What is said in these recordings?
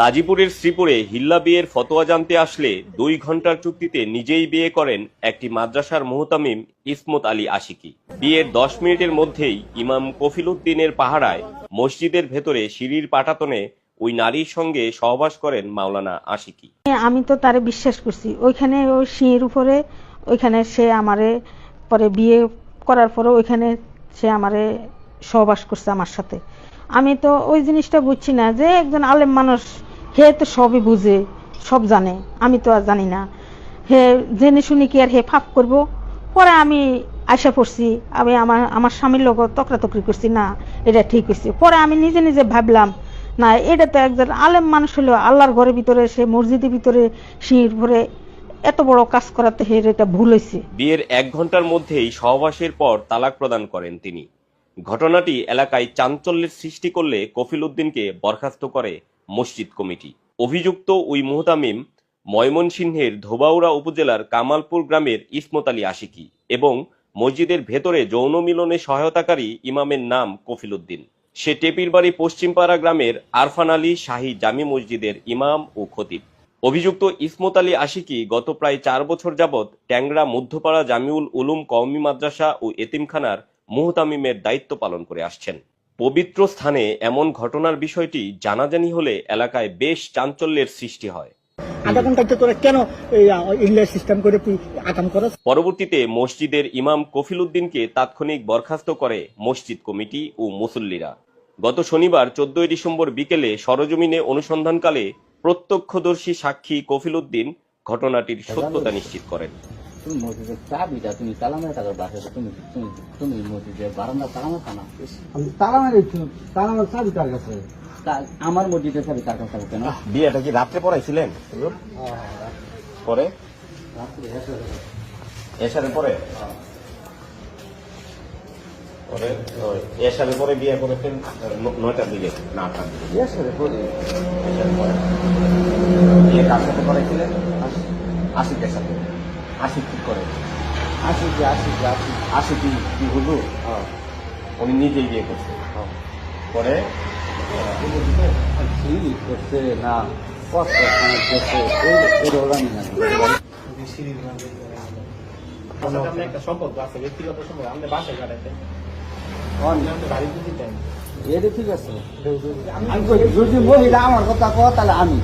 গাজীপুরের শ্রীপুরে হিল্লা বিয়ের ফতোয়া জানতে আসলে 2 ঘন্টার চুক্তিতে নিজেই বিয়ে করেন একটি মাদ্রাসার মুহতামিম ইসমত আলী আশিকি। বিয়ের 10 মিনিটের মধ্যেই ইমাম কফিল উদ্দিনের পাহারায় মসজিদের ভেতরে সিঁড়ির পাটাতনে ওই নারীর সঙ্গে সহবাস করেন মাওলানা আশিকি। আমি তো তারে বিশ্বাস করছি, ওইখানে ওই সিঁড়ির উপরে ওইখানে সে আমারে পরে বিয়ে করার পরে ওইখানে সে আমারে সহবাস করছে আমার সাথে। আমি তো ওই জিনিসটা বুঝছি না যে একজন আলেম মানুষ, হে তো সবই বুঝে, সব জানে, আমি তো আর জানি না। হে জেনে শুনি কি আর হে ফাঁক করব? পরে আমি আশা পড়ছি, আমি আমার স্বামীর লোক তকরাতকরি করছি, না এটা ঠিক হয়েছে। পরে আমি নিজে নিজে ভাবলাম, না এটা তো একজন আলেম মানুষ হলো, আল্লাহর ঘরের ভিতরে, সে মসজিদের ভিতরে সিঁড়ির ভরে এত বড় কাজ করাতে হে এটা ভুল হয়েছে। বিয়ের 1 ঘন্টার মধ্যেই সহবাসের পর তালাক প্রদান করেন তিনি। ঘটনাটি এলাকায় চাঞ্চল্যের সৃষ্টি করলে কফিল উদ্দিনকে বরখাস্ত করে মসজিদ কমিটি। অভিযুক্ত ওই মুহতামিম ময়মনসিংহের ধোবাউড়া উপজেলার কামালপুর গ্রামের ইসমত আলী আশিকি এবং মসজিদের ভেতরে যৌন মিলনে সহায়তাকারী ইমামের নাম কফিল উদ্দিন। সে টেপিরবাড়ি পশ্চিমপাড়া গ্রামের আরফান আলী শাহী জামি মসজিদের ইমাম ও খতিব। অভিযুক্ত ইসমত আলী আশিকি গত প্রায় 4 বছর যাবৎ ট্যাংরা মধ্যপাড়া জামিউল উলুম কওমি মাদ্রাসা ও এতিমখানার মুহতামিমের দায়িত্ব পালন করে আসছেন। পবিত্র স্থানে এমন ঘটনার বিষয়টি জানাজানি হলে এলাকায় বেশ চাঞ্চল্যের সৃষ্টি হয়। পরবর্তীতে মসজিদের ইমাম কফিল উদ্দিনকে তাৎক্ষণিক বরখাস্ত করে মসজিদ কমিটি ও মুসল্লিরা। গত শনিবার 14 ডিসেম্বর বিকেলে সরজমিনে অনুসন্ধানকালে প্রত্যক্ষদর্শী সাক্ষী কফিল উদ্দিন ঘটনাটির সত্যতা নিশ্চিত করেন। তুমি মসজিদের চাবিটা তুমি তালা মেরে টাকার বাসায় তুমি মসজিদের বারান্দা তালা মারতা না? আমি তালা মেরেছি, তালা মেরে চাবি কার কাছে? আমার মসজিদের চাবি তার কাছে কেন? বিয়েটা কি রাত্রে পড়াইছিলেন? পরে এশারের পরে এশারের পরে বিয়ে করেছেন 9টার দিকে না 8টার দিকে? এশারের পরে বিয়ে কার সাথে করাইছিলেন? আশিকের সাথে। আশিক ঠিক করে আশিক কি হলো? উনি নিজেই বিয়ে করছে। পরে করছে না কষ্ট একটা সম্পর্ক আছে, ব্যক্তিগত সম্পর্ক, আমাদের বাসায় কাটাইতে এটা ঠিক আছে। আমি যদি মহিলা আমার কথা কয় তাহলে আমি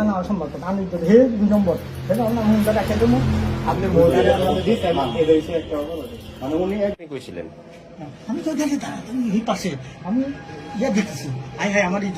না অসম্ভব। আমি তো হে 2 নম্বর রাখে দেবো। আপনি মানে উনি কইছিলেন আমি তো দেখি তুমি পাশে আমি দেখতেছি, হাই আমার এই